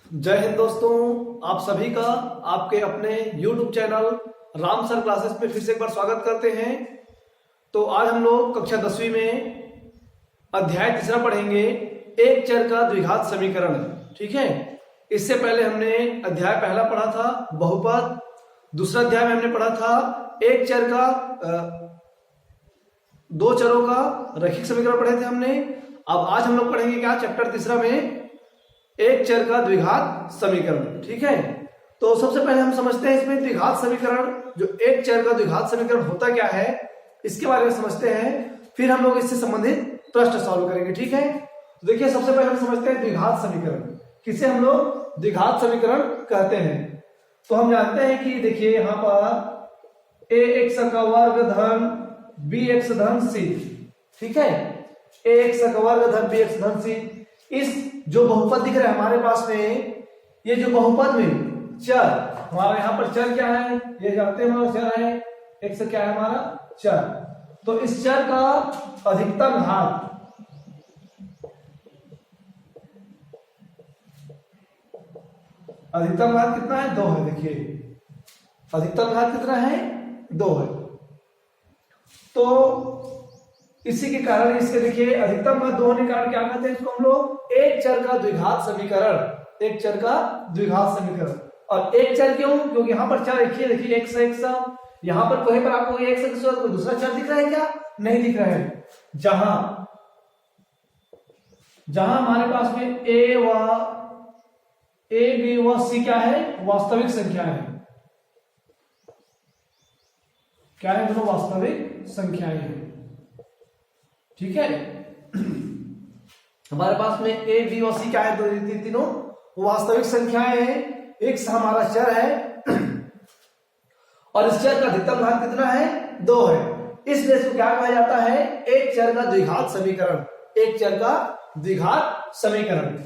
जय हिंद दोस्तों, आप सभी का आपके अपने YouTube channel Ram sir classes में फिर से एक बार स्वागत करते हैं। तो आज हम लोग कक्षा 10वीं में अध्याय तीसरा पढ़ेंगे, एक चर का द्विघात समीकरण। ठीक है, इससे पहले हमने अध्याय पहला पढ़ा था बहुपद, दूसरा अध्याय में हमने पढ़ा था एक चर का दो चरों का रैखिक समीकरण पढ़े थे हमने। अब आज हम लोग पढ़ेंगे क्या, चैप्टर तीसरा में एक चर का द्विघात समीकरण। ठीक है, तो सबसे पहले हम समझते हैं इसमें द्विघात समीकरण, जो एक चर का द्विघात समीकरण होता क्या है इसके बारे में समझते हैं, फिर हम लोग इससे संबंधित प्रश्न सॉल्व करेंगे। ठीक है, तो देखिए सबसे पहले हम समझते हैं द्विघात समीकरण, किसे हम लोग द्विघात समीकरण कहते हैं। तो हम जानते हैं कि देखिए यहाँ पर ए एक्स का वर्ग धन बी एक्स धन सी, ठीक है, ए एक्स का वर्ग धन बी एक्स धन सी, इस जो बहुपद दिख रहा है हमारे पास में, ये जो बहुपद में चर हमारा यहाँ पर चर क्या है, ये जानते हैं हमारा चर है एक्स, क्या है हमारा चर। तो इस चर का अधिकतम घात कितना है, 2 है। देखिए अधिकतम घात कितना है, 2 है। तो इसी के कारण इसके देखिए अधिकतम घात 2 होने के कारण क्या कहते हैं इसको हम लोग एक चर का द्विघात समीकरण, एक चर का द्विघात समीकरण। और एक चर क्यों, क्योंकि यहाँ पर चर देखिए एक्स एक्स, यहाँ पर कहीं पर आपको एक्स एक्स कोई दूसरा चर दिख रहा है क्या, नहीं दिख रहा है। जहां हमारे पास में ए बी व सी क्या है, वास्तविक संख्या है। क्या है, दोनों वास्तविक संख्याएं हैं। ठीक है, हमारे पास में ए बी और सी क्या है, तीनों वास्तविक संख्याएं हैं। एक्स हमारा चर है और इस चर का अधिकतम घात कितना है, 2 है। इसलिए इसको क्या कहा जाता है, एक चर का द्विघात समीकरण, एक चर का द्विघात समीकरण।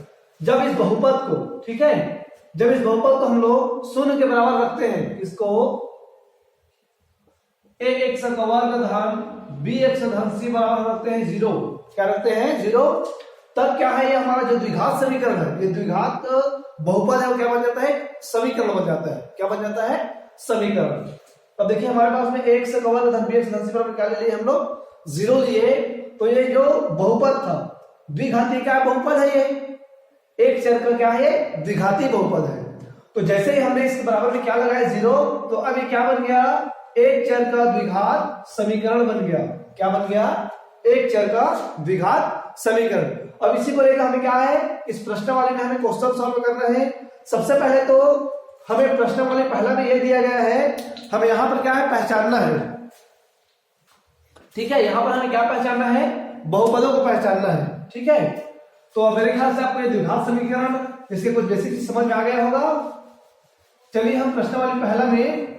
जब इस बहुपद को, ठीक है, जब इस बहुपद को हम लोग शून्य के बराबर रखते हैं, इसको ए एक्स का वर्ग धन बी एक्स धन सी बराबर रखते हैं 0, क्या रखते हैं 0, तब क्या है, ये हमारा जो द्विघात समीकरण है, ये द्विघात बहुपद है, वो क्या बन जाता है, समीकरण बन जाता है। क्या बन जाता है, समीकरण। अब देखिए हमारे पास में एक्स का वर्ग धन बी एक्स धन सी बराबर क्या ले लिए हम लोग, 0 लिए। तो ये जो बहुपद था द्विघाती क्या बहुपद है, ये एक चर का क्या है, द्विघाती बहुपद है। तो जैसे ही हमने इसके बराबर में क्या लगाया 0, तो अब ये क्या बन गया, एक चर का द्विघात समीकरण बन गया। क्या बन गया, एक चर का द्विघात समीकरण। अब इसी को लेकर हमें क्या है, इस प्रश्न वाले में हमें क्वेश्चन सॉल्व करना है। सबसे पहले तो हमें प्रश्न वाले पहला में यह दिया गया है, हमें यहां पर क्या है, पहचानना है। ठीक है, यहां पर हमें क्या पहचानना है, बहुपदों को पहचानना है। ठीक है, तो मेरे ख्याल से आपको ये द्विघात समीकरण इसके कुछ बेसिक समझ में आ गया होगा। चलिए हम प्रश्न वाले पहला में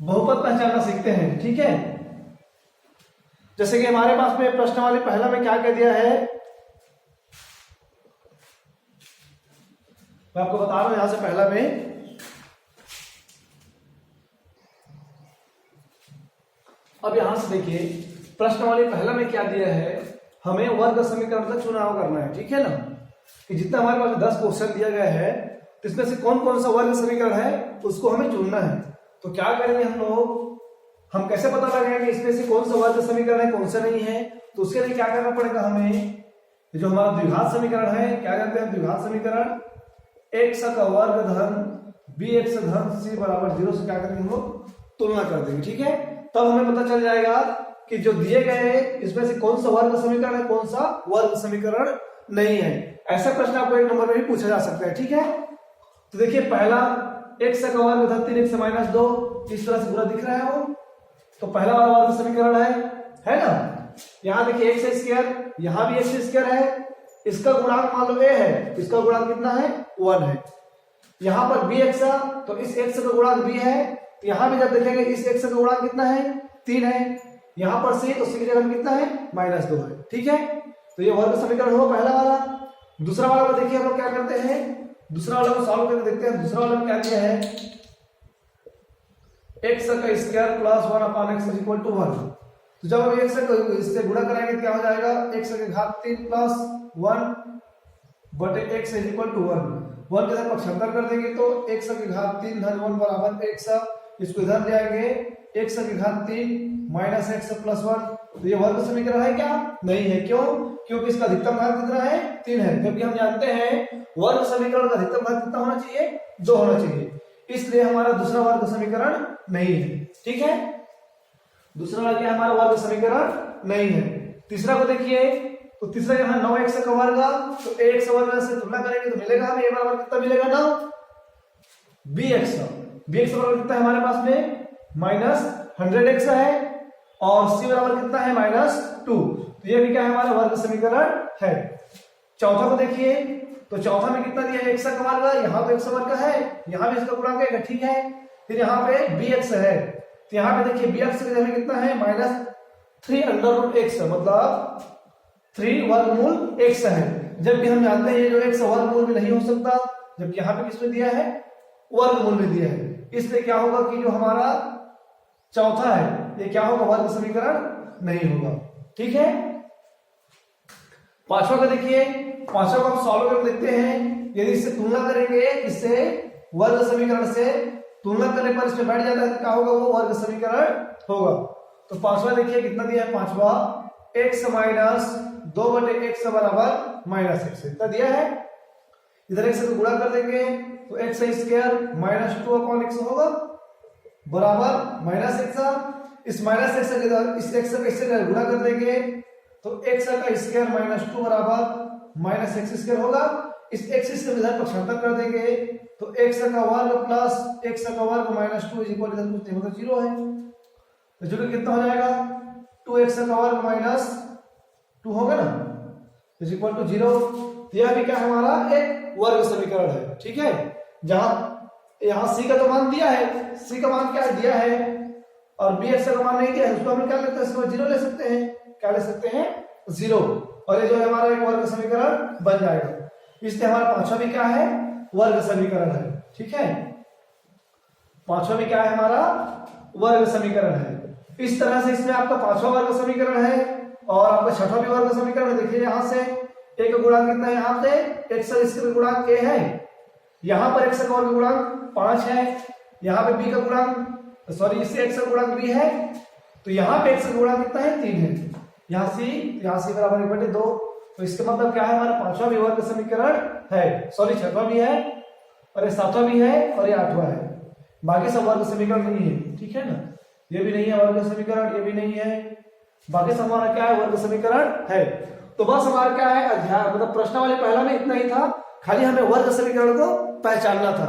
बहुपद पहचानना सीखते हैं। ठीक है, जैसे कि हमारे पास में प्रश्न वाले पहला में क्या कह दिया है, मैं आपको बता रहा हूं यहां से पहला में। अब यहां से देखिए प्रश्न वाले पहला में क्या दिया है, हमें वर्ग समीकरण का चुनाव करना है। ठीक है ना, कि जितना हमारे पास 10 क्वेश्चन दिया गया है, तो इसमें से कौन कौन सा वर्ग समीकरण है उसको हमें चुनना है। तो क्या करेंगे हम लोग, हम कैसे पता लगाएंगे इसमें से कौन सा वर्ग समीकरण है, कौन सा नहीं है। तो उसके लिए क्या करना पड़ेगा हमें, जो हमारा द्विघात समीकरण है, क्या करते हैं द्विघात समीकरण, एक्स का वर्ग धन बी एक्स धन सी बराबर 0 से क्या करेंगे हम लोग, तुलना कर देंगे। ठीक है, तब हमें पता चल जाएगा कि जो दिए गए हैं इसमें से कौन सा वर्ग समीकरण है, कौन सा वर्ग समीकरण नहीं है। ऐसा प्रश्न आपको एक नंबर में भी पूछा जा सकता है। ठीक है, तो देखिए पहला एक्स का वर्ग धन 3x माइनस 2, इस तरह से पूरा दिख रहा है वो, तो पहला वाला वर्ग समीकरण है ना। यहां देखिए एक्स स्क्वायर, यहां भी एक्स स्क्वायर है, इसका गुणांक मान लो a है, इसका गुणांक कितना है, 1 है। यहां पर बी एक्स, तो इस एक्स का गुणांक b है, यहां भी जब देखेंगे इस एक्स का गुणांक कितना है, 3 है। यहां पर c, तो c की जगह में कितना है, -2 है। ठीक है, तो ये वर्ग समीकरण हुआ पहला वाला। दूसरा वाला को देखिए हम लोग क्या करते हैं, दूसरा वाला को सॉल्व करके देखते हैं। दूसरा वाला में क्या दिया है, एक्स का square plus 1 upon x equal to 1। तो जब हम एक्स से गुणा कराएंगे क्या हो जाएगा, एक्स की घात 3 प्लस 1 बटे x इज इक्वल टू 1 के साथ पक्षांतर कर देंगे तो x की घात 3 धन 1 बराबर x, इसको इधर ले आएंगे x की घात 3 माइनस x प्लस 1। तो ये वर्ग समीकरण है क्या? नहीं है। क्यों? क्योंकि इसका अधिकतम घात कितना है? 3 है, जबकि हम जानते हैं वर्ग समीकरण का अधिकतम घात कितना होना चाहिए? 2 होना चाहिए, इसलिए हमारा दूसरा वर्ग समीकरण नहीं है। ठीक है, दूसरा वाला क्या? हमारा वर्ग समीकरण नहीं है। तीसरा को देखिए, तो तीसरा यहाँ 9x का वर्ग, तो ax वर्ग से तुलना करेंगे तो मिलेगा हमें a बराबर कितना मिलेगा? 9 bx बराबर कितना है हमारे पास में? माइनस 100x है, और c बराबर कितना है? -2। तो ये भी क्या है? हमारा वर्ग समीकरण है। चौथा को देखिए, तो चौथा में कितना दिया है? x का वर्ग, यहाँ पे x वर्ग है, यहाँ भी इसका गुणांक है, ठीक है। फिर यहाँ पे bx है, तो यहाँ पे देखिए bx की जगह कितना है? -3√x, मतलब 3 वर्गमूल x है, जबकि हम जानते हैं जो x वर्गमूल में नहीं हो सकता, जबकि यहाँ पे किसमें दिया है? वर्गमूल में दिया है। इसलिए क्या होगा कि जो हमारा चौथा है ये क्या होगा? वर्ग समीकरण नहीं होगा। ठीक है, पांचवा का देखिए, पांचवा को हम सॉल्व करके देखते हैं। यदि इससे तुलना करेंगे, इससे वर्ग समीकरण से तुलना करने पर इसमें बैठ जाता है तो क्या होगा? वो वर्ग समीकरण होगा। तो पांचवा देखिए कितना दिया है? पांचवा x माइनस 2/x बराबर -x इतना दिया है। इधर x को गुणा कर देंगे तो x स्क्वायर -2/x होगा बराबर -x। इस -x के इधर इस x का इससे गुणा कर देंगे तो x का स्क्वायर -2 बराबर -x² होगा। इस x से इधर पक्षांतर कर देंगे तो x का वर्ग प्लस x का वर्ग -2 इज इक्वल इधर कुछ नहीं मतलब 0 है, तो जो कि कितना हो जाएगा? 2x का वर्ग -2 होगा ना, इज इक्वल टू 0। यह भी क्या हमारा एक वर्ग समीकरण है। ठीक है, जहां यहाँ c का तो मान दिया है, c का मान क्या दिया है, और bx का मान नहीं दिया है, उसको हम क्या लेते हैं? इसको 0 ले सकते हैं। क्या ले सकते हैं? 0, और ये जो है हमारा एक वर्ग समीकरण बन जाएगा। इसलिए हमारा पांचवा भी क्या है? वर्ग समीकरण है। ठीक है, पांचवा भी क्या है? हमारा वर्ग समीकरण है। इस तरह से इसमें आपका पांचवा वर्ग समीकरण है, और आपका छठवां भी वर्ग समीकरण है। देखिए यहाँ से a का गुणांक कितना है? यहाँ पे x इसका गुणांक a है, यहाँ पर x का वर्ग गुणांक 5 है, यहाँ पे b का गुणांक सॉरी इससे x का गुणांक b है, तो यहाँ पे x का गुणांक कितना है? 3 है। यहाँ c बराबर 1/2। तो इसका मतलब क्या है? हमारा पांचवा भी वर्ग समीकरण है, सॉरी छठवां भी है, और ये सातवां भी है, और ये आठवां है। बाकी सब वर्ग समीकरण नहीं है। ठीक है ना, ये भी नहीं है वर्ग समीकरण, ये भी नहीं है, बाकी सब हमारा क्या है? वर्ग समीकरण है। तो बस हमारा क्या है? अध्याय मतलब प्रश्नावली पहला में इतना ही था, खाली हमें वर्ग समीकरण को पहचानना था।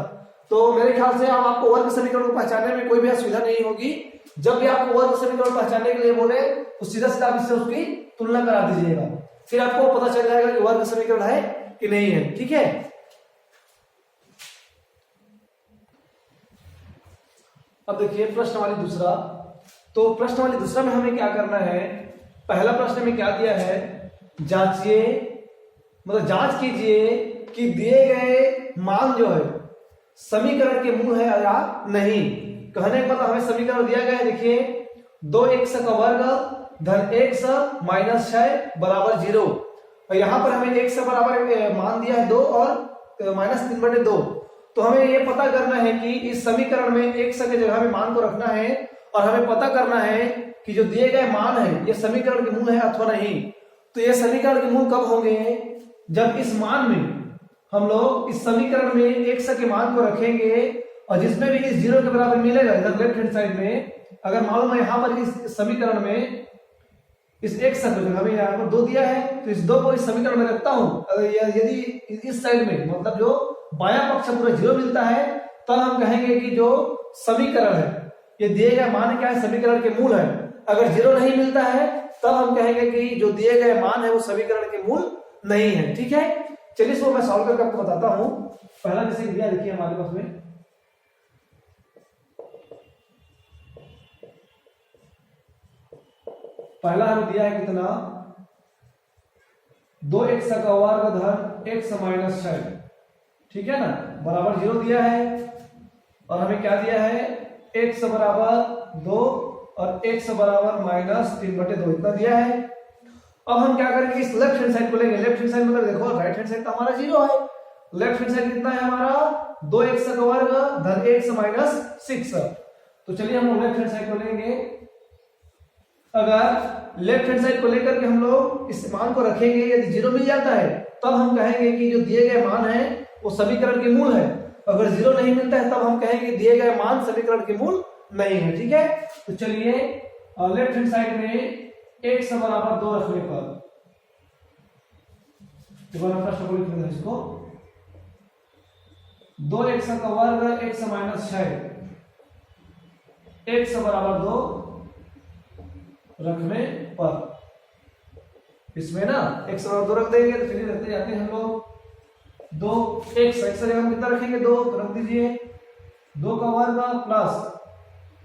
तो मेरे ख्याल से अब आपको वर्ग समीकरण को पहचानने में कोई भी असुविधा नहीं होगी। जब भी आपको वर्ग समीकरण पहचानने के लिए बोले तो सीधा सीधा आप इससे उसकी तुलना करा दीजिएगा, फिर आपको पता चल जाएगा कि वर्ग समीकरण है कि नहीं है। ठीक है, अब देखिए प्रश्नावली दूसरा। तो प्रश्नावली दूसरा में हमें क्या करना है? पहला प्रश्न में क्या दिया है? जांचिए, मतलब जांच कीजिए कि दिए गए मान जो है समीकरण के मूल है या नहीं। कहने का मतलब हमें समीकरण दिया गया है, देखिए 2x का वर्ग धन x माइनस 6 बराबर 0, और यहाँ पर हमें x बराबर मान दिया है 2 और -3/2। तो हमें ये पता करना है कि इस समीकरण में x के जगह में मान को रखना है, और हमें पता करना है कि जो दिए गए मान है ये समीकरण के मूल है अथवा नहीं। तो ये समीकरण के मूल कब होंगे? जब इस मान में हम लोग इस समीकरण में x के मान को रखेंगे, और जिसमें भी इस 0 के बराबर मिलेगा इधर लेफ्ट हैंड साइड में, अगर मालूम है यहाँ पर इस समीकरण में इस x को जगह में यहाँ पर 2 दिया है, तो इस 2 को इस समीकरण में रखता हूँ। यदि इस साइड में मतलब जो बायां पक्ष पूरा 0 मिलता है, तब हम कहेंगे कि जो समीकरण है ये दिए गए मान क्या है? समीकरण के मूल है। अगर 0 नहीं मिलता है तब हम कहेंगे कि जो दिए गए मान है वो समीकरण के मूल नहीं है। ठीक है, चलिए इसको मैं सॉल्व करके आपको बताता हूं। पहला जैसे दिया, देखिए हमारे पास में पहला हमें दिया है कितना? 2x का वर्ग धन x माइनस 6, ठीक है ना, बराबर 0 दिया है, और हमें क्या दिया है? x बराबर 2 और x बराबर -3/2 इतना दिया है। अब हम क्या करेंगे, इस लेफ्ट हैंड साइड को लेंगे। लेफ्ट हैंड साइड मतलब देखो राइट हैंड साइड तो हमारा 0 है, लेफ्ट हैंड साइड कितना है हमारा 2x का वर्ग धन x माइनस 6। तो चलिए हम लेफ्ट हैंड साइड को लेंगे। अगर लेफ्ट हैंड साइड को लेकर के हम लोग इस मान को रखेंगे, यदि 0 मिल जाता है तब हम कहेंगे कि जो दिए गए मान है वो समीकरण के मूल है। अगर 0 नहीं मिलता है तब हम कहेंगे दिए गए मान समीकरण के मूल नहीं है। ठीक है, तो चलिए लेफ्ट हैंड साइड में x बराबर 2 रखने पर प्रश्न को लिखना है, इसको 2x का वर्ग x माइनस 6 x बराबर 2 रखने पर, इसमें ना x बराबर 2 रख देंगे। तो चलिए रखते जाते हैं हम लोग 2x जगह हम कितना रखेंगे 2 रख दीजिए, 2 का वर्ग प्लस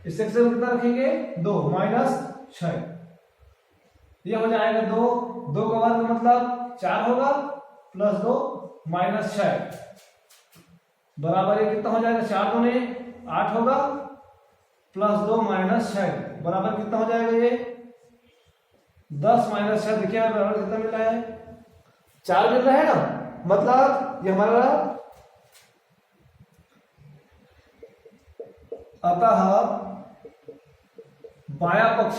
इस x जगह कितना रखेंगे 2 माइनस 6, ये हो जाएगा 2 का वर्ग मतलब 4 होगा प्लस 2 माइनस 6 बराबर ये कितना हो जाएगा 4 दूने 8 होगा प्लस 2 माइनस 6 बराबर कितना हो जाएगा ये 10 माइनस 6। देखिए बराबर कितना मिल रहा है 4 मिल रहा है ना, मतलब ये हमारा अतः बाया पक्ष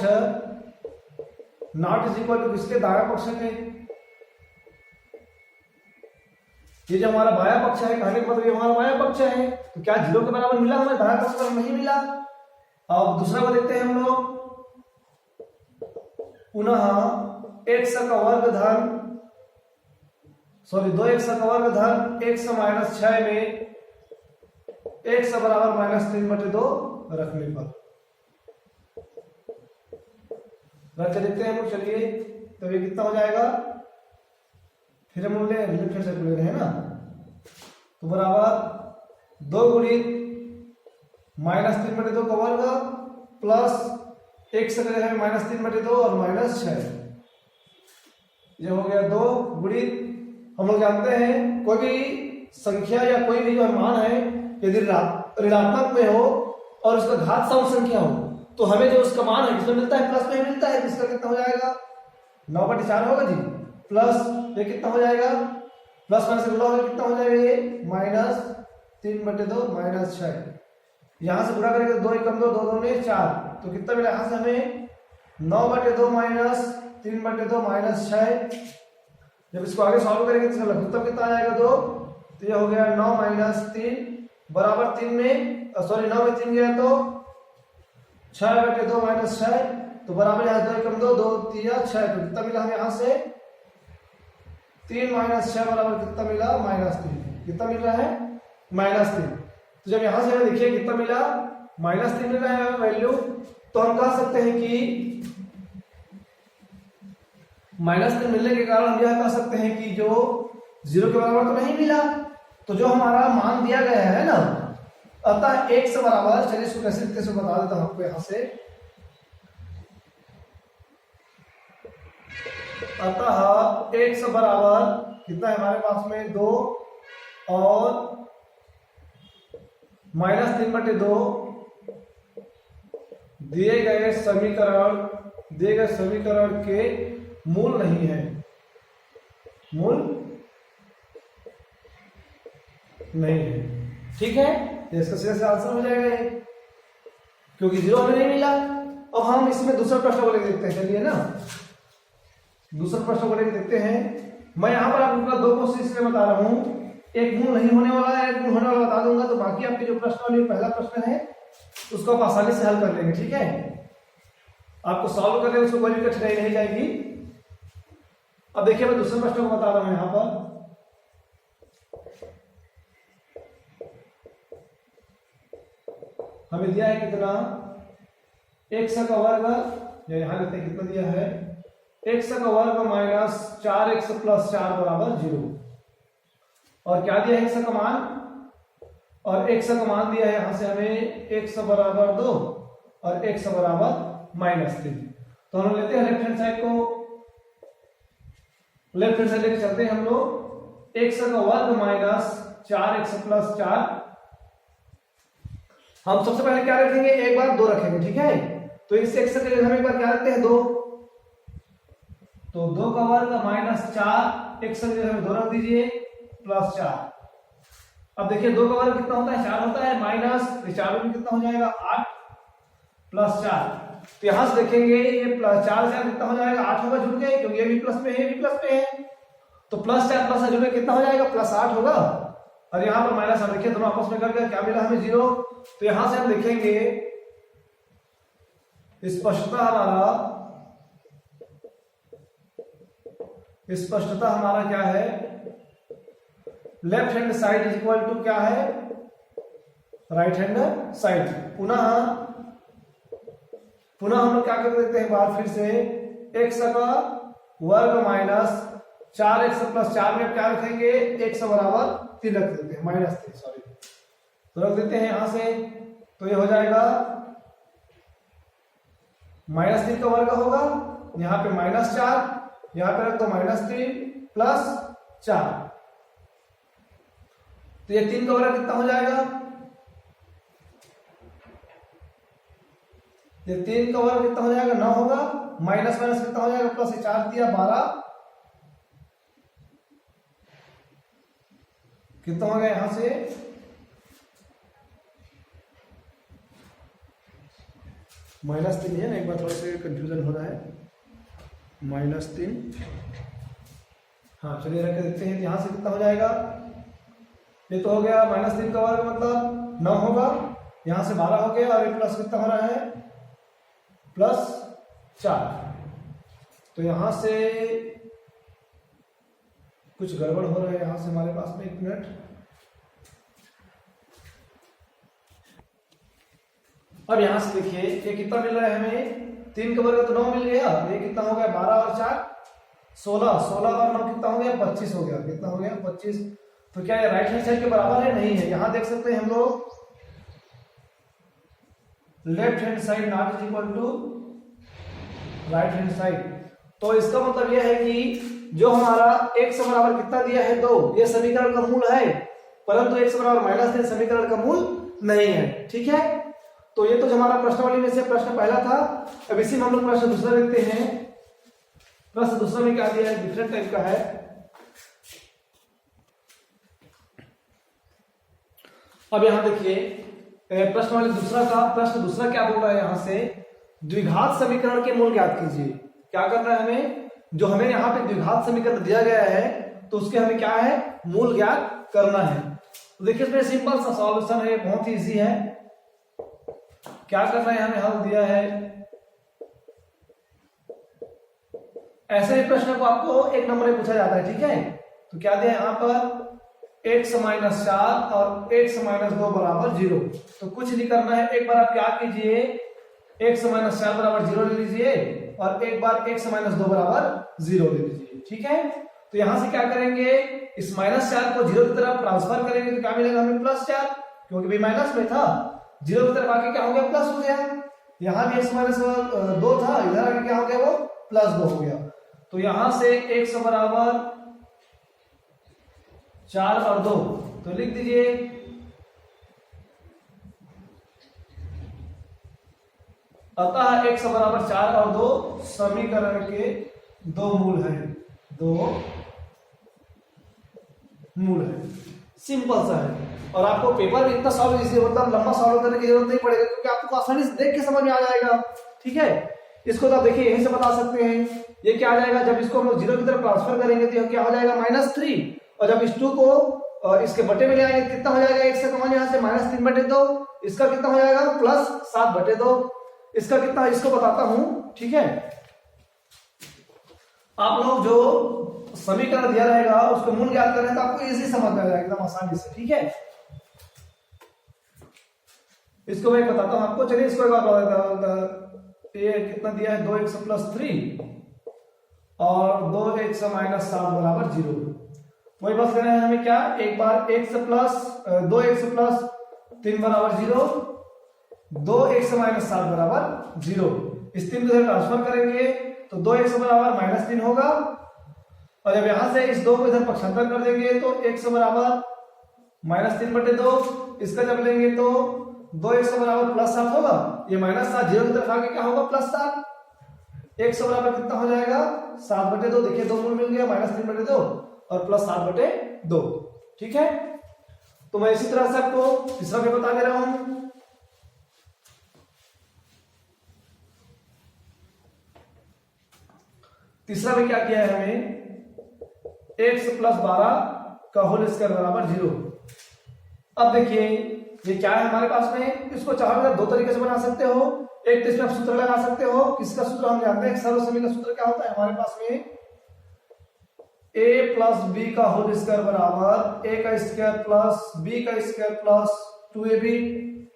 नॉट इज इक्वल टू किसके दाया पक्ष के। ये जो हमारा बाया पक्ष है कहने का मतलब ये हमारा बाया पक्ष है, तो क्या 0 के बराबर मिला हमें, दाया पक्ष पर नहीं मिला। अब दूसरा को देखते हैं हम लोग, पुनः x का वर्ग धन 2x का वर्ग धन x माइनस 6 में x बराबर माइनस 3/2 रखने पर रख के देखते हैं हम। चलिए तो ये कितना हो जाएगा, फिर हम लोग लेफ्ट हैंड साइड ले रहे हैं ना, तो बराबर 2 गुणित माइनस 3/2 का वर्ग प्लस x का जगह है माइनस 3/2 और माइनस 6, ये हो गया 2 गुणित। हम लोग जानते हैं कोई भी संख्या या कोई भी जो मान है यदि ऋणात्मक में हो और उसका घात सम संख्या हो तो हमें जो उसका मान है किसमें मिलता है, प्लस में मिलता है। इसका कितना हो जाएगा 9/4 होगा जी, प्लस ये कितना हो जाएगा प्लस माइनस से गुणा होगा कितना हो जाएगा ये माइनस 3/2 माइनस 6, यहां से गुणा करेंगे 2 एकम 2 2 2 4, तो कितना मिला यहां से हमें 9/2 माइनस 3/2 माइनस 6। जब इसको आगे सॉल्व करेंगे तो लघुत्तम कितना आ जाएगा 2, तो ये हो गया 9 माइनस 3 बराबर 3 में 9 में 3 गया तो 6/2 माइनस 6, तो बराबर यहाँ 2 एकम 2 2 3 6, तो कितना मिला हमें यहाँ से 3 माइनस 6 बराबर कितना मिला -3, कितना मिल रहा है -3। तो जब यहां से हमें देखिए कितना मिला -3 मिल रहा है वैल्यू, तो हम कह सकते हैं कि -3 मिलने के कारण हम यह कह सकते हैं कि जो 0 के बराबर तो नहीं मिला, तो जो हमारा मान दिया गया है ना, अतः x बराबर, चलिए इसको कैसे लिखते हैं बता देता हूं आपको यहां से। अतः x बराबर कितना है हमारे पास में 2 और -3/2 दिए गए समीकरण के मूल नहीं है, मूल नहीं है। ठीक है, इसका सीधा सा आंसर हो जाएगा ये, क्योंकि 0 हमें नहीं मिला। अब हम इसमें दूसरा प्रश्न को लेकर देखते हैं, चलिए ना दूसरा प्रश्न को लेकर देखते हैं। मैं यहाँ पर आपको 2 क्वेश्चन इसलिए बता रहा हूँ, एक गुण नहीं होने वाला है, एक गुण होने वाला बता दूंगा, तो बाकी आपके जो प्रश्न है पहला प्रश्न है उसको आप आसानी से हल कर लेंगे। ठीक है, आपको सॉल्व करने में उसको कोई भी कठिनाई नहीं जाएगी। अब देखिए मैं दूसरे प्रश्न को बता रहा हूं यहां पर, हमें दिया है कितना x का वर्ग, या यहां लेते हैं कितना दिया है x का वर्ग माइनस 4x प्लस 4 बराबर 0, और क्या दिया है x का मान, और x का मान दिया है यहां से हमें x बराबर 2 और x बराबर -3। तो हम लेते हैं लेफ्ट हैंड साइड को, लेफ्ट हैंड साइड लेके चलते हैं हम लोग। x का वर्ग माइनस 4x प्लस 4, हम सबसे पहले क्या रखेंगे, एक बार 2 रखेंगे। ठीक है, तो इस x के जगह हम एक बार क्या रखते हैं 2, तो 2 का वर्ग माइनस 4, एक संग जगह में 2 रख दीजिए, प्लस 4। अब देखिए 2 का वर्ग कितना होता है, 4 होता है, माइनस 4 में कितना हो जाएगा 8 प्लस 4। तो यहां से देखेंगे ये प्लस 4 से कितना हो जाएगा 8 होगा, जुड़ गए क्योंकि ये भी प्लस में है, ये भी प्लस में है। तो प्लस 4 प्लस जुड़ के कितना हो जाएगा प्लस 8 होगा, और यहाँ पर माइनस 8। देखिए दोनों आपस में कर गया, क्या मिला हमें 0। तो यहां से हम देखेंगे स्पष्टता हमारा क्या है, left hand side is equal to क्या है, राइट हैंड साइड। पुनः हम लोग क्या कर देते हैं बार फिर से, x का वर्ग माइनस 4x प्लस 4 में क्या रखेंगे, x बराबर 3 रख देते हैं, माइनस 3 सॉरी, तो रख देते हैं यहां से। तो ये हो जाएगा माइनस 3 का वर्ग होगा, यहाँ पे माइनस 4, यहाँ पे रख दो माइनस 3 प्लस 4। तो ये 3 का वर्ग कितना हो जाएगा, ये 3 का वर्ग कितना हो जाएगा 9 होगा, माइनस माइनस कितना हो जाएगा प्लस 4 दिया 12, कितना हो गया यहां से माइनस 3 है ना, एक बार थोड़ा सा कंफ्यूजन हो रहा है, -3। हाँ चलिए रख देते हैं, यहां से कितना हो जाएगा, ये तो हो गया -3 का वर्ग मतलब 9 होगा, यहां से 12 हो गया, और ये प्लस कितना हो रहा है प्लस 4। तो यहां से कुछ गड़बड़ हो रहा है यहां से हमारे पास में, 1 मिनट। अब यहां से देखिए ये कितना मिल रहा है हमें, 3 का वर्ग तो 9 मिल गया, ये कितना हो गया 12 और 4 16, 16 और 9 कितना हो गया 25 हो गया, कितना हो गया 25। तो क्या ये राइट हैंड साइड के बराबर है, नहीं है। यहां देख सकते हैं हम लोग left hand side not is equal to right hand side. तो इसका मतलब यह है कि जो हमारा x बराबर कितना दिया है 2, ये समीकरण का मूल है, परंतु x बराबर -3 समीकरण का मूल नहीं है, ठीक है। तो ये तो हमारा प्रश्नावली में से प्रश्न पहला था। अब इसी में हम लोग प्रश्न दूसरा देखते हैं। प्रश्न दूसरा में क्या दिया है, डिफरेंट टाइप का है। अब यहां देखिए प्रश्नावली प्रश्न दूसरा क्या बोल रहा है, यहां से द्विघात समीकरण के मूल ज्ञात कीजिए। क्या करना है हमें, जो हमें यहाँ पे द्विघात समीकरण दिया गया है तो उसके हमें क्या है मूल ज्ञात करना है। तो देखिए इसमें सिंपल सा सॉल्यूशन है, बहुत ही इजी है। क्या करना है, हमें हल दिया है, ऐसे ही प्रश्न को आपको 1 नंबर में पूछा जाता है, ठीक है। तो क्या दिया है यहाँ पर x - 4 और x - 2 बराबर 0। तो कुछ नहीं करना है, एक बार आप क्या कीजिए, x - 4 बराबर 0 ले लीजिए और एक बार x - 2 बराबर 0 ले लीजिए, ठीक है। तो यहां से क्या करेंगे, इस -4 को 0 की तरफ ट्रांसफर करेंगे तो क्या मिलेगा हमें +4, क्योंकि भी माइनस में था, 0 की तरफ आके क्या हो गया प्लस हो गया। यहां भी x - 2 था, इधर आके क्या हो गया वो +2 हो गया। तो यहां से x बराबर 4 और 2, तो लिख दीजिए अतः x बराबर 4 और 2 समीकरण के 2 मूल हैं, 2 मूल है। सिंपल सा है, और आपको पेपर में इतना सॉल्व इजी, मतलब लंबा सॉल्व करने की जरूरत नहीं पड़ेगा, क्योंकि आपको आसानी से देख के समझ में आ जाएगा, ठीक है। इसको तो आप देखिए यहीं से बता सकते हैं, ये क्या आ जाएगा, जब इसको हम लोग 0 की तरफ ट्रांसफर करेंगे तो क्या हो जाएगा -3, और जब इस 2 को इसके बटे में ले आएंगे कितना हो जाएगा, x का मान यहाँ से -3/2, इसका कितना हो जाएगा +7/2, इसका कितना, इसको बताता हूं, ठीक है। आप लोग जो समीकरण दिया रहेगा उसको मूल ज्ञात करें तो आपको इजी समझ में आ जाएगा एकदम आसानी से, ठीक है। इसको मैं बताता हूं आपको, चलिए इसको एक बार बता देता हूं। ये कितना दिया है 2x + 3 और 2x - 7 बराबर 0। वही बात करना है हमें, क्या एक बार 2x + 3 बराबर 0, 2x - 7 बराबर 0। इस 3 को ट्रांसफर करेंगे तो 2x बराबर -3 होगा, और जब यहां से इस 2 को इधर पक्षांतर कर देंगे तो x बराबर -3/2, इसका जब लेंगे तो 2x बराबर +7 होगा, ये -7 0 की तरफ आके क्या होगा +7। x बराबर कितना हो जाएगा 7/2। देखिए 2 मूल मिल गया, -3/2 और प्लस 7/2। ठीक है, तो मैं इसी तरह से आपको तीसरा भी बता दे रहा हूं। तीसरा में क्या किया है हमें, x प्लस 12 का होल स्क्वायर बराबर 0। अब देखिए ये क्या है हमारे पास में, इसको चाहो तो 2 तरीके से बना सकते हो। एक तो इसमें आप सूत्र लगा सकते हो, किसका सूत्र हम जानते हैं, सर्वसमी का सूत्र क्या होता है हमारे पास में, a प्लस बी का होल स्क्वायर बराबर a का स्क्वायर प्लस b का स्क्वायर प्लस 2ab।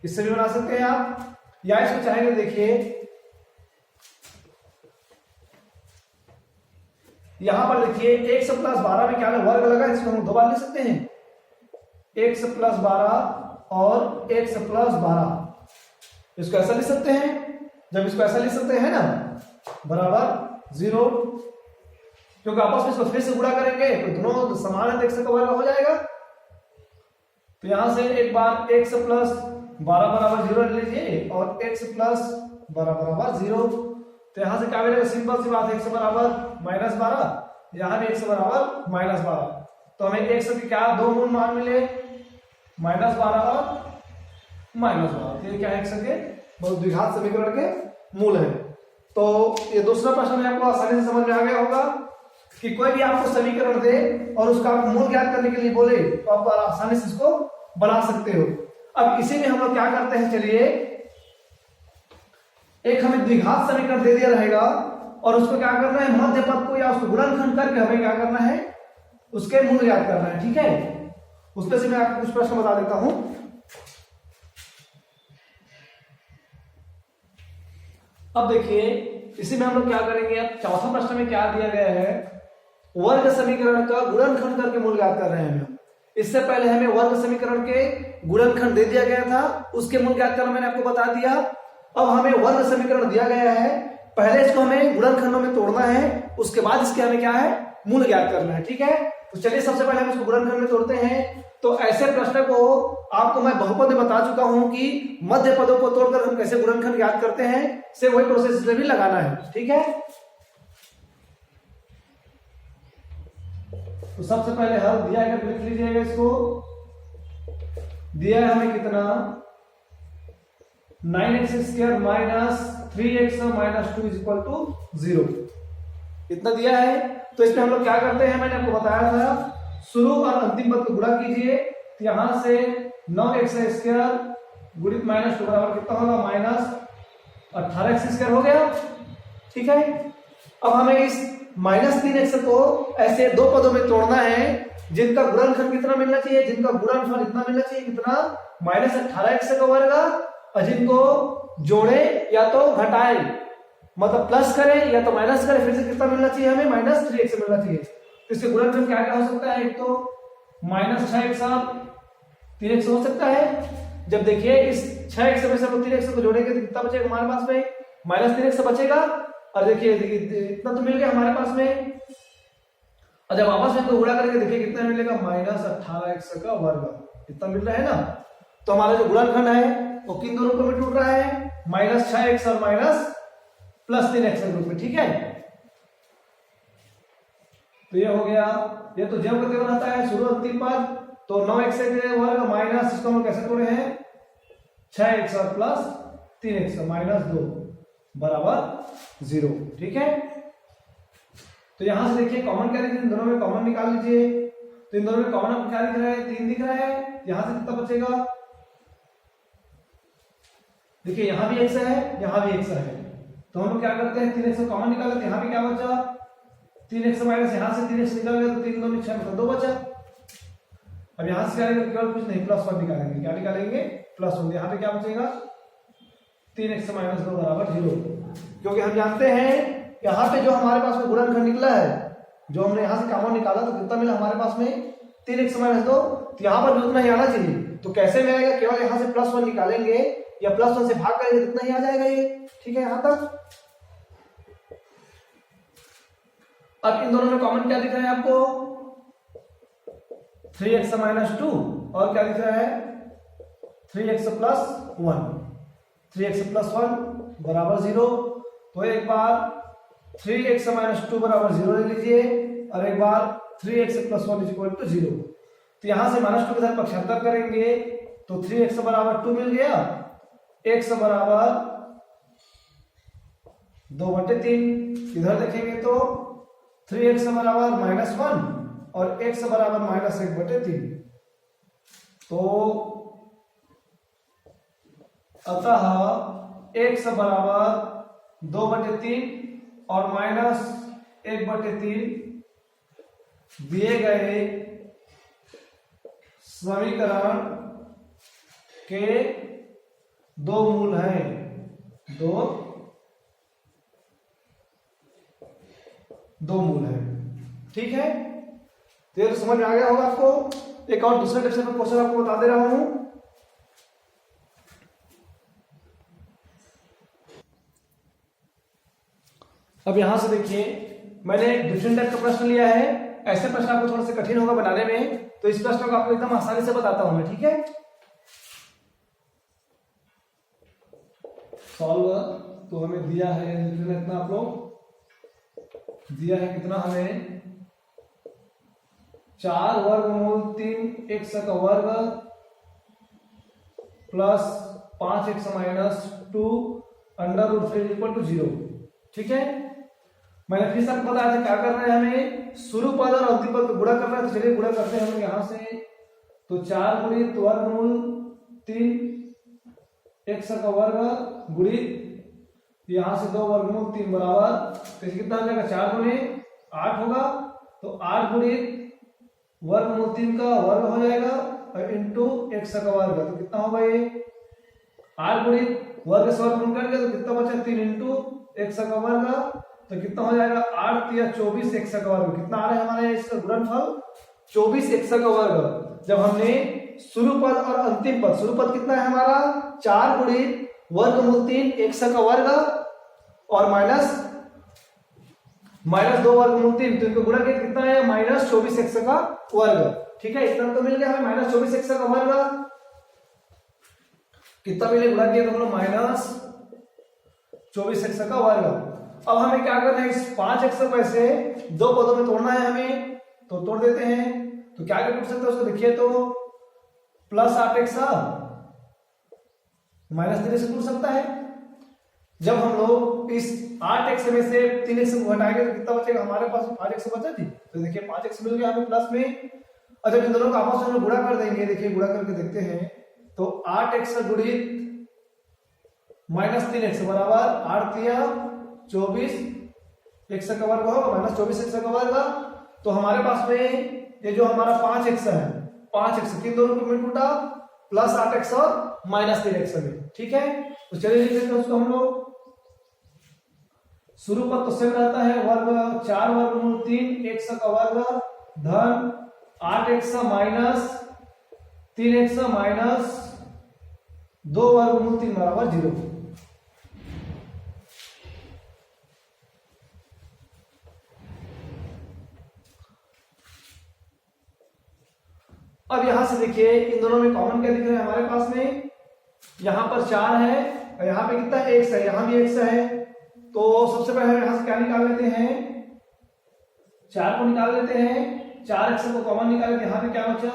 इससे भी बना सकते हैं आप, या इसको चाहेंगे देखिए यहां पर देखिए x प्लस 12 में क्या है, वर्ग लगा, इसको हम 2 बार लिख सकते हैं, x प्लस 12 और x प्लस 12। इसको ऐसा लिख सकते हैं, जब इसको ऐसा लिख सकते हैं ना बराबर 0, क्योंकि आपस में इसको फिर से गुणा करेंगे तो दोनों समान है, x का वर्ग हो जाएगा। तो यहां से एक बार x प्लस 12 बराबर 0 ले लीजिए और x प्लस 12 बराबर 0। तो यहां से क्या मिलेगा, सिंपल सी बात है, x बराबर -12, यहां भी x बराबर -12। तो हमें x के क्या 2 मूल मान मिले, -12 और -12। तो ये क्या है, x के बहुत द्विघात समीकरण के मूल है। तो ये दूसरा प्रश्न में आपको आसानी से समझ में आ गया होगा कि कोई भी आपको समीकरण दे और उसका आप मूल ज्ञात करने के लिए बोले तो आप आसानी से इसको बना सकते हो। अब इसी में हम लोग क्या करते हैं, चलिए एक हमें द्विघात समीकरण दे दिया रहेगा और उसको क्या करना है, मध्य पद को या उसको गुणनखंड करके हमें क्या करना है, उसके मूल ज्ञात करना है। ठीक है, उसमें से मैं आपको कुछ प्रश्न बता देता हूं। अब देखिए इसी में हम लोग क्या करेंगे, अब चौथा प्रश्न में क्या दिया गया है, वर्ग समीकरण का गुणनखंड करके मूल ज्ञात कर रहे हैं हम। इससे पहले हमें वर्ग समीकरण के गुणनखंड दे दिया गया था, उसके मूल ज्ञात करना मैंने आपको बता दिया। अब हमें वर्ग समीकरण दिया गया है, पहले इसको हमें गुणनखंडों में तोड़ना है, उसके बाद इसके हमें क्या है, मूल ज्ञात करना है। ठीक है, तो चलिए सबसे पहले हम इसको गुणनखंड में तोड़ते हैं। तो ऐसे प्रश्न को आपको मैं बहुपद में बता चुका हूं कि मध्य पदों को तोड़कर हम कैसे गुणनखंड ज्ञात करते हैं, से वही प्रोसेस इसमें भी लगाना है। ठीक है, तो सबसे पहले हल दिया है, लिख लीजिएगा इसको। दिया है हमें कितना, 9x² minus 3x minus 2 is equal to 0, इतना दिया है। तो इसमें हम लोग क्या करते हैं, मैंने आपको बताया था, शुरू और अंतिम पद को गुणा कीजिए। तो यहां से 9x² गुणित -2 बराबर कितना होगा, -18x² हो गया। ठीक है, अब हमें इस -3x को ऐसे 2 पदों में तोड़ना है जिनका गुणनखंड कितना मिलना चाहिए, जिनका गुणनफल इतना मिलना चाहिए, कितना, -18x का वर्ग, और जिनको जोड़े या तो घटाए, मतलब प्लस करें या तो माइनस करें, फिर से कितना मिलना चाहिए हमें, -3x मिलना चाहिए। तो इसके गुणनखंड क्या क्या हो सकता है, एक तो -6x और 3x हो सकता है। जब देखिए इस 6x में से हम 3x को जोड़ेंगे तो कितना बचेगा हमारे पास में, -3x बचेगा। और देखिए इतना तो मिल गया हमारे पास में, और जब आपस में गुणा करेंगे देखिए कितना मिलेगा, -18x का वर्ग, इतना मिल रहा है ना। तो हमारा जो गुणनखंड है वो किन दो रूपों में टूट रहा है, -6x और +3x के रूप में। ठीक है, तो ये हो गया, ये तो जब करते रहता है शुरू अंतिम पद। तो 9x के वर्ग माइनस, इसको हम कैसे तोड़े हैं, 6x और +3x -2 बराबर 0। ठीक है, तो यहां से देखिए कॉमन क्या दिख रहा है, इन दोनों में कॉमन निकाल लीजिए। तो इन दोनों में कॉमन क्या दिख रहा है, 3 दिख रहा है। यहां से कितना बचेगा, देखिए यहां भी x है, यहां भी x है। तो हम लोग क्या करते हैं, 3x को कॉमन निकाल लेते हैं। यहां भी क्या बचा, 3x माइनस यहां से 3x निकल गया, तो 3 2 6 मतलब 2 बचा। अब यहां से क्या निकालेंगे, केवल कुछ नहीं, +1 निकालेंगे। क्या निकालेंगे, +1। यहां पे क्या बचेगा, 3x - 2 बराबर 0, क्योंकि हम जानते हैं यहाँ पे जो हमारे पास में गुणनखंड निकला है, जो हमने यहाँ से कॉमन निकाला, तो कितना मिला हमारे पास में, 3x - 2। तो यहाँ पर भी उतना ही आना चाहिए। तो कैसे में आएगा, केवल यहाँ से +1 निकालेंगे या +1 से भाग करेंगे, कितना ही आ जाएगा ये। ठीक है, यहाँ तक। अब इन दोनों में कॉमन क्या दिख रहा है आपको, 3x - 2, और क्या दिख रहा है, 3x + 1, 3x + 1 बराबर 0। तो एक बार 3x माइनस 2 बराबर 0 ले लीजिए, और एक बार 3x plus 1 is equal to 0। तो यहां से -2 के साथ पक्षांतर करेंगे तो 3x बराबर 2 मिल गया, x बराबर 2/3। इधर देखेंगे तो 3x बराबर -1 और x बराबर -1/3। तो अतः x बराबर 2/3 और -1/3 दिए गए समीकरण के दो मूल हैं। दो मूल हैं, ठीक है। तो ये समझ में आ गया होगा आपको। एक और दूसरे लेक्चर में क्वेश्चन आपको बता दे रहा हूं। अब यहां से देखिए, मैंने एक डिफरेंट टाइप का प्रश्न लिया है। ऐसे प्रश्न आपको थोड़ा सा कठिन होगा बनाने में, तो इस प्रश्न को आपको एकदम आसानी से बताता हूं मैं, ठीक है। सॉल्व तो हमें दिया है इतना, आप लोग दिया है कितना हमें 4 वर्गमूल 3x का वर्ग plus 5x minus 2 √3 equal to 0, ठीक है। मैंने फिर से आपको बताया था क्या कर रहे हैं, हमें शुरू पद और अंतिम पद को गुणा करना है। तो चलिए गुणा करते हैं हम यहां से। तो 4 गुणित वर्गमूल 3x का वर्ग गुणित यहां से 2 वर्गमूल 3 बराबर, तो कितना हो जाएगा 4 गुणे 8 होगा। तो 8 गुणित वर्गमूल 3 का वर्ग हो जाएगा और इंटू x का वर्ग, तो कितना होगा ये 8 गुणित वर्ग से वर्गमूल कर दिया तो कितना बचा 3 इंटू x का वर्ग, तो कितना हो जाएगा 8 या 24 x का वर्ग। कितना आ रहा है हमारे इसका गुणनफल 24 x का वर्ग। जब हमने शुरू पद और अंतिम पद, शुरू पद कितना है हमारा 4 गुणित वर्गमूल 3 x का वर्ग और माइनस 2 वर्गमूल 3, तो इनको गुणा किया कितना है -24 x का वर्ग, ठीक है। इतना तो मिल गया हमें -24 x का वर्ग। कितना मिले गुणा किया तो हम लोग -24 x का वर्ग। अब हमें क्या करना है, इस 5x में से दो पदों में तोड़ना है हमें, तो तोड़ देते हैं। तो क्या कर सकते हैं उसको देखिए, तो प्लस 8x -3 से टूट सकता है। जब हम लोग इस 8x में से 3x को घटाएंगे तो कितना बचेगा हमारे पास 5x बचा थी। तो देखिए 5x मिल गया हमें प्लस में। और जब इन दोनों को आपस में गुणा कर देंगे, देखिए गुणा करके देखते हैं, तो 8x गुणित -3x बराबर 8 या 24 x का वर्ग होगा -24 x का वर्ग। तो हमारे पास में ये जो हमारा 5x है, 5x तीन दोनों को मिल टूटा प्लस 8x और -3x में, ठीक है। तो चलिए लिख लेते हैं उसको हम लोग। शुरू पद तो सेम रहता है, वर्ग 4 वर्गमूल 3 x का वर्ग धन 8x माइनस 3x माइनस 2 वर्गमूल 3 बराबर 0। अब यहां से देखिए इन दोनों में कॉमन क्या दिख रहा है हमारे पास में, यहां पर 4 है और यहां पे कितना x है, यहां भी x है। तो सबसे पहले हम यहां से क्या निकाल लेते हैं, 4 को निकाल लेते हैं। 4x को कॉमन निकाले तो यहां पे क्या बचा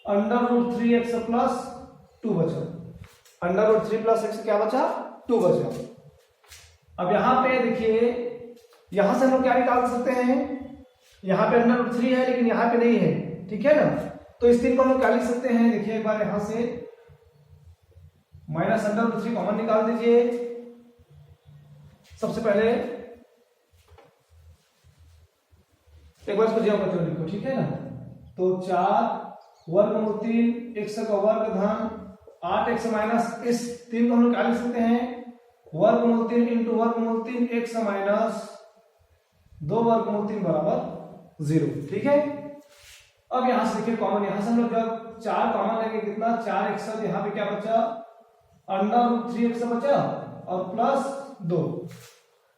√3x प्लस 2 बचा। √3 प्लस x क्या बचा 2 बचा। अब यहां पे देखिए, यहां से हम लोग क्या निकाल सकते हैं, यहां पे √3 है लेकिन यहां पे नहीं है, ठीक है ना। तो इस तीन को हम लोग क्या लिख सकते हैं, देखिए एक बार यहां से -√3 कॉमन निकाल दीजिए। सबसे पहले एक बार इसको ज्योमेट्री में लिखो, ठीक है ना। तो 4 वर्गमूल 3 x का वर्ग धन 8x माइनस, इस 3 को हम लोग क्या लिख सकते हैं, वर्गमूल 3 इंटू वर्गमूल 3 x माइनस 2 वर्गमूल 3 बराबर 0, ठीक है। अब यहां से देखिए कॉमन, यहां से हम लोग जब 4 कॉमन लेंगे कितना 4x, यहाँ पे क्या बचा √3x बचा और प्लस 2।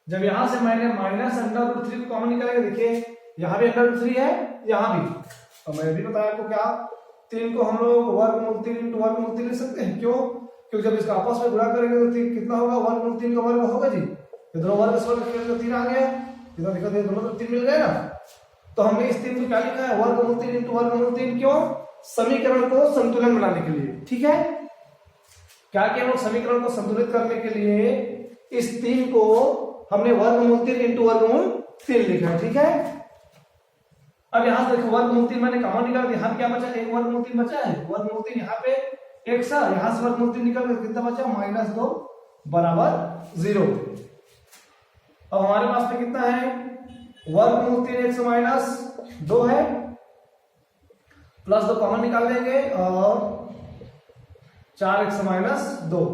जब यहां से मैंने -√3 को कॉमन निकालेंगे, देखिए यहां भी √3 है, यहां भी। और मैंने भी बताया आपको क्या, 3 को हम लोग वर्गमूल 3 इंटू वर्गमूल 3 लिख सकते हैं। क्यों, क्योंकि जब इसका आपस में गुणा करेंगे तो कितना होगा, वर्गमूल 3 का वर्ग होगा जी, ये दोनों वर्ग से वर्ग किया तो 3 आ गया, इधर देखो ये दोनों तो 3 मिल गए ना। तो हमने इस 3 को क्या लिखा है, वर्गमूल 3 इंटू वर्गमूल 3, क्यों? समीकरण को संतुलन बनाने के लिए, ठीक है। क्या किया हम लोग, समीकरण को संतुलित करने के लिए इस 3 को हमने वर्गमूल 3 इंटू वर्गमूल 3 लिखा है, ठीक है। अब यहां से देखो वर्गमूल 3 मैंने कॉमन निकाल दिया, यहाँ क्या बचा, एक वर्गमूल 3 बचा है, वर्गमूल 3 यहाँ पे एक सा, यहां से वर्गमूल 3 निकल गया, कितना बचा, -2 बराबर 0। अब हमारे पास में कितना है, वर्गमूल 3 x माइनस 2 है, प्लस 2 कॉमन निकाल लेंगे और 4x माइनस 2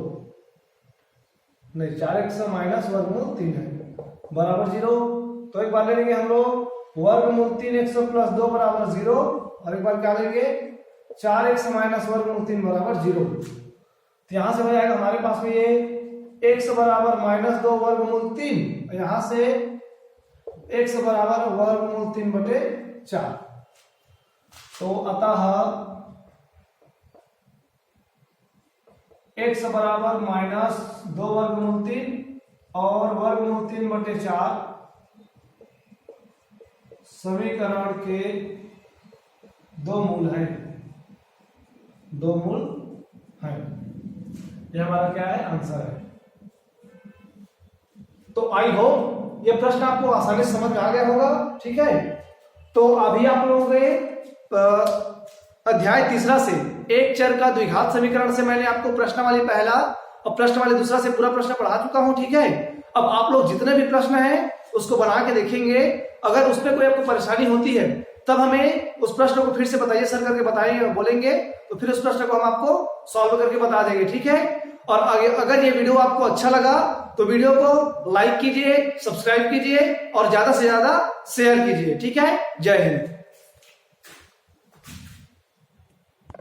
नहीं 4x माइनस वर्गमूल 3 है बराबर 0। तो एक बार ले लेंगे हम लोग वर्गमूल 3x प्लस 2 बराबर 0, और एक बार क्या लेंगे 4x माइनस वर्गमूल 3 बराबर 0। तो यहां से हो जाएगा हमारे पास में ये x बराबर -2 वर्गमूल 3, यहां से x बराबर वर्गमूल 3/4। तो अतः x बराबर -2 वर्गमूल 3 और वर्गमूल 3/4 समीकरण के 2 मूल हैं, 2 मूल हैं। यह हमारा क्या है, आंसर है। तो आई होप ये प्रश्न आपको आसानी से समझ में आ गया होगा, ठीक है। तो अभी आप लोगों के अध्याय 3 से एक चर का द्विघात समीकरण से मैंने आपको प्रश्नावली पहला और प्रश्नावली दूसरा से पूरा प्रश्न पढ़ा चुका हूं, ठीक है। अब आप लोग जितने भी प्रश्न हैं उसको बना के देखेंगे, अगर उसमें कोई आपको परेशानी होती है तब हमें उस प्रश्न को फिर से बताइए, सर करके बताइए, बोलेंगे तो फिर उस प्रश्न को हम आपको सॉल्व करके बता देंगे, ठीक है। और अगर ये वीडियो आपको अच्छा लगा तो वीडियो को लाइक कीजिए, सब्सक्राइब कीजिए और ज्यादा से ज्यादा शेयर कीजिए, ठीक है। जय हिंद।